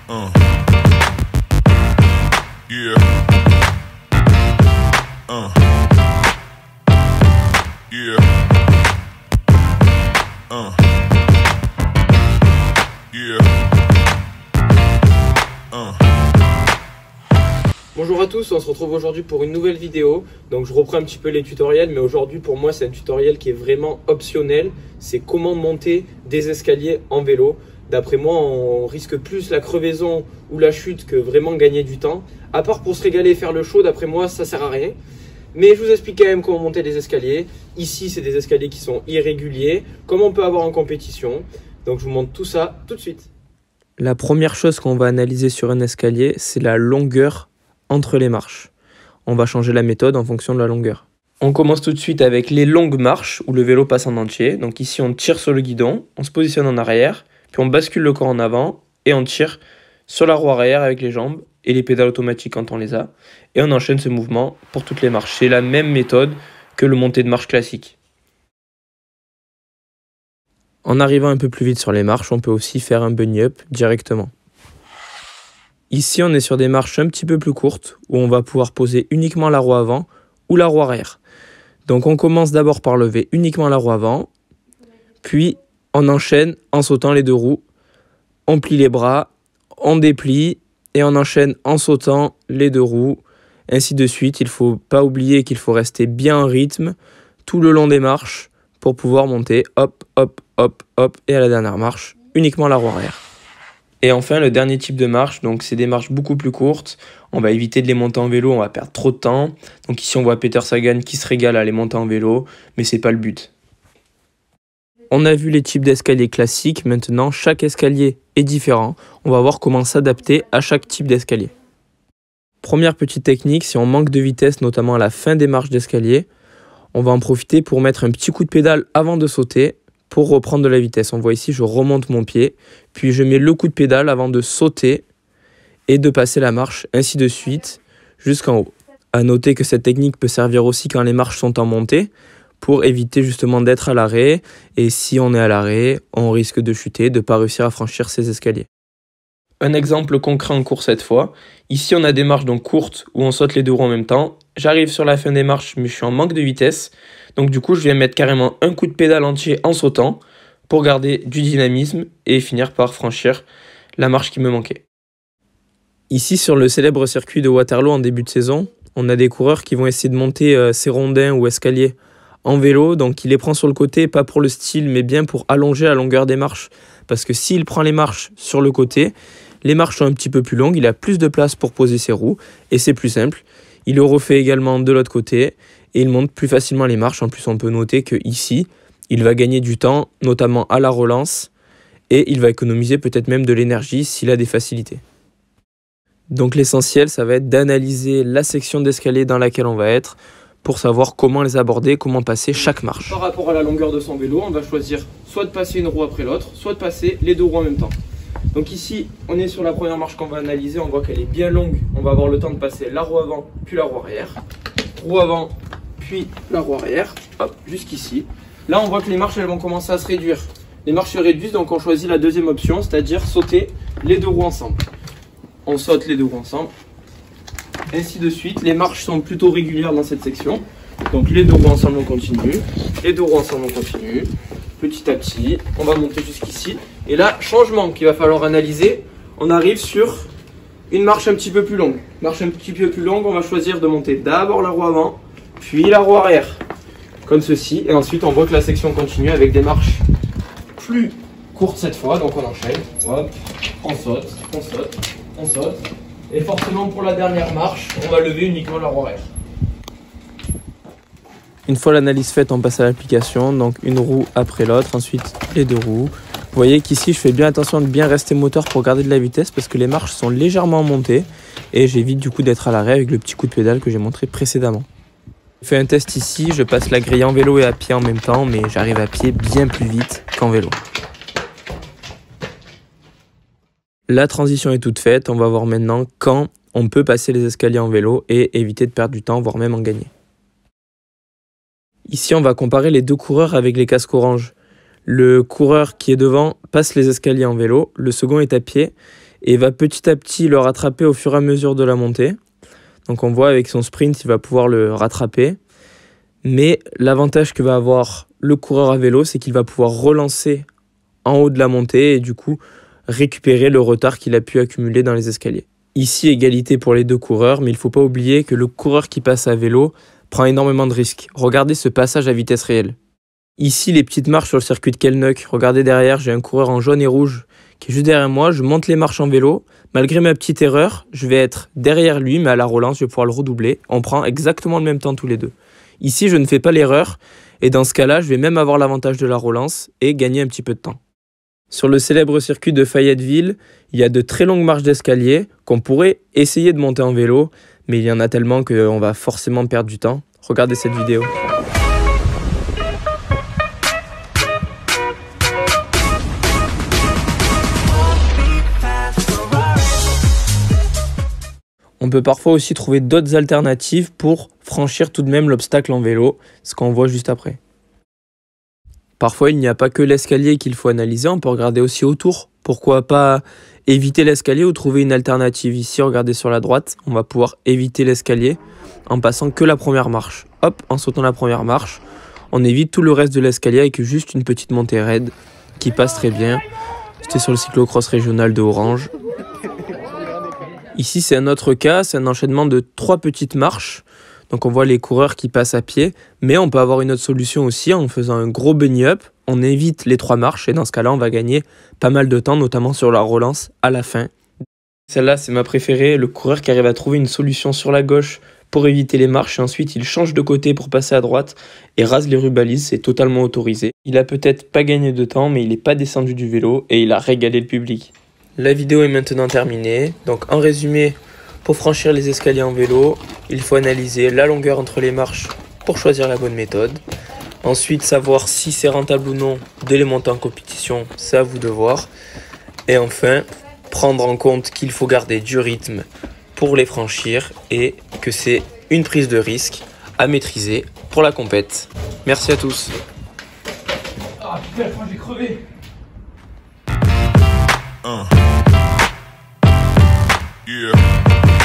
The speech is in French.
Yeah. Yeah. Yeah. Bonjour à tous, on se retrouve aujourd'hui pour une nouvelle vidéo. Donc je reprends un petit peu les tutoriels, mais aujourd'hui pour moi c'est un tutoriel qui est vraiment optionnel. C'est comment monter des escaliers en vélo. D'après moi, on risque plus la crevaison ou la chute que vraiment gagner du temps. À part pour se régaler et faire le show, d'après moi ça sert à rien. Mais je vous explique quand même comment monter des escaliers. Ici c'est des escaliers qui sont irréguliers, comme on peut avoir en compétition. Donc je vous montre tout ça tout de suite. La première chose qu'on va analyser sur un escalier, c'est la longueur entre les marches. On va changer la méthode en fonction de la longueur. On commence tout de suite avec les longues marches où le vélo passe en entier. Donc ici on tire sur le guidon, on se positionne en arrière, puis on bascule le corps en avant et on tire sur la roue arrière avec les jambes et les pédales automatiques quand on les a. Et on enchaîne ce mouvement pour toutes les marches. C'est la même méthode que le montée de marche classique. En arrivant un peu plus vite sur les marches, on peut aussi faire un bunny up directement. Ici, on est sur des marches un petit peu plus courtes où on va pouvoir poser uniquement la roue avant ou la roue arrière. Donc on commence d'abord par lever uniquement la roue avant, puis on enchaîne en sautant les deux roues. On plie les bras, on déplie et on enchaîne en sautant les deux roues. Ainsi de suite, il ne faut pas oublier qu'il faut rester bien en rythme tout le long des marches pour pouvoir monter hop, hop, hop, hop et à la dernière marche, uniquement la roue arrière. Et enfin, le dernier type de marche, donc c'est des marches beaucoup plus courtes. On va éviter de les monter en vélo, on va perdre trop de temps. Donc ici, on voit Peter Sagan qui se régale à les monter en vélo, mais c'est pas le but. On a vu les types d'escaliers classiques, maintenant chaque escalier est différent. On va voir comment s'adapter à chaque type d'escalier. Première petite technique, si on manque de vitesse, notamment à la fin des marches d'escalier, on va en profiter pour mettre un petit coup de pédale avant de sauter pour reprendre de la vitesse. On voit ici, je remonte mon pied, puis je mets le coup de pédale avant de sauter et de passer la marche, ainsi de suite, jusqu'en haut. À noter que cette technique peut servir aussi quand les marches sont en montée, pour éviter justement d'être à l'arrêt. Et si on est à l'arrêt, on risque de chuter, de ne pas réussir à franchir ces escaliers. Un exemple concret en cours cette fois. Ici, on a des marches donc courtes où on saute les deux roues en même temps. J'arrive sur la fin des marches, mais je suis en manque de vitesse. Donc du coup, je vais mettre carrément un coup de pédale entier en sautant pour garder du dynamisme et finir par franchir la marche qui me manquait. Ici, sur le célèbre circuit de Waterloo en début de saison, on a des coureurs qui vont essayer de monter ces rondins ou escaliers en vélo. Donc il les prend sur le côté, pas pour le style, mais bien pour allonger la longueur des marches. Parce que s'il prend les marches sur le côté, les marches sont un petit peu plus longues, il a plus de place pour poser ses roues et c'est plus simple. Il le refait également de l'autre côté et il monte plus facilement les marches. En plus, on peut noter qu'ici, il va gagner du temps, notamment à la relance, et il va économiser peut-être même de l'énergie s'il a des facilités. Donc l'essentiel, ça va être d'analyser la section d'escalier dans laquelle on va être pour savoir comment les aborder, comment passer chaque marche. Par rapport à la longueur de son vélo, on va choisir soit de passer une roue après l'autre, soit de passer les deux roues en même temps. Donc ici, on est sur la première marche qu'on va analyser, on voit qu'elle est bien longue. On va avoir le temps de passer la roue avant, puis la roue arrière. Roue avant, puis la roue arrière, hop, jusqu'ici. Là, on voit que les marches, elles vont commencer à se réduire. Les marches se réduisent, donc on choisit la deuxième option, c'est-à-dire sauter les deux roues ensemble. On saute les deux roues ensemble. Ainsi de suite, les marches sont plutôt régulières dans cette section. Donc les deux roues ensemble, on continue. Les deux roues ensemble, on continue. Petit à petit, on va monter jusqu'ici. Et là, changement qu'il va falloir analyser. On arrive sur une marche un petit peu plus longue. Marche un petit peu plus longue, on va choisir de monter d'abord la roue avant, puis la roue arrière. Comme ceci. Et ensuite, on voit que la section continue avec des marches plus courtes cette fois. Donc on enchaîne. Hop, on saute, on saute, on saute. Et forcément, pour la dernière marche, on va lever uniquement la roue arrière. Une fois l'analyse faite, on passe à l'application, donc une roue après l'autre, ensuite les deux roues. Vous voyez qu'ici, je fais bien attention de bien rester moteur pour garder de la vitesse parce que les marches sont légèrement montées et j'évite du coup d'être à l'arrêt avec le petit coup de pédale que j'ai montré précédemment. Je fais un test ici, je passe la grille en vélo et à pied en même temps, mais j'arrive à pied bien plus vite qu'en vélo. La transition est toute faite, on va voir maintenant quand on peut passer les escaliers en vélo et éviter de perdre du temps, voire même en gagner. Ici, on va comparer les deux coureurs avec les casques orange. Le coureur qui est devant passe les escaliers en vélo, le second est à pied et va petit à petit le rattraper au fur et à mesure de la montée. Donc on voit avec son sprint, il va pouvoir le rattraper. Mais l'avantage que va avoir le coureur à vélo, c'est qu'il va pouvoir relancer en haut de la montée et du coup récupérer le retard qu'il a pu accumuler dans les escaliers. Ici, égalité pour les deux coureurs, mais il ne faut pas oublier que le coureur qui passe à vélo prend énormément de risques. Regardez ce passage à vitesse réelle. Ici, les petites marches sur le circuit de Kälnök. Regardez derrière, j'ai un coureur en jaune et rouge qui est juste derrière moi. Je monte les marches en vélo. Malgré ma petite erreur, je vais être derrière lui, mais à la relance, je vais pouvoir le redoubler. On prend exactement le même temps tous les deux. Ici, je ne fais pas l'erreur et dans ce cas-là, je vais même avoir l'avantage de la relance et gagner un petit peu de temps. Sur le célèbre circuit de Fayetteville, il y a de très longues marches d'escalier qu'on pourrait essayer de monter en vélo, mais il y en a tellement qu'on va forcément perdre du temps. Regardez cette vidéo. On peut parfois aussi trouver d'autres alternatives pour franchir tout de même l'obstacle en vélo, ce qu'on voit juste après. Parfois, il n'y a pas que l'escalier qu'il faut analyser, on peut regarder aussi autour. Pourquoi pas éviter l'escalier ou trouver une alternative. Ici, regardez sur la droite, on va pouvoir éviter l'escalier en passant que la première marche. Hop, en sautant la première marche, on évite tout le reste de l'escalier avec juste une petite montée raide qui passe très bien. C'était sur le cyclocross régional de Orange. Ici, c'est un autre cas, c'est un enchaînement de 3 petites marches. Donc on voit les coureurs qui passent à pied, mais on peut avoir une autre solution aussi en faisant un gros bunny-up. On évite les 3 marches et dans ce cas-là, on va gagner pas mal de temps, notamment sur la relance à la fin. Celle-là, c'est ma préférée, le coureur qui arrive à trouver une solution sur la gauche pour éviter les marches et ensuite il change de côté pour passer à droite et rase les rubalises, c'est totalement autorisé. Il a peut-être pas gagné de temps, mais il n'est pas descendu du vélo et il a régalé le public. La vidéo est maintenant terminée, donc en résumé, pour franchir les escaliers en vélo, il faut analyser la longueur entre les marches pour choisir la bonne méthode. Ensuite, savoir si c'est rentable ou non de les monter en compétition, c'est à vous de voir. Et enfin, prendre en compte qu'il faut garder du rythme pour les franchir et que c'est une prise de risque à maîtriser pour la compète. Merci à tous. Ah putain, j'ai crevé. Yeah.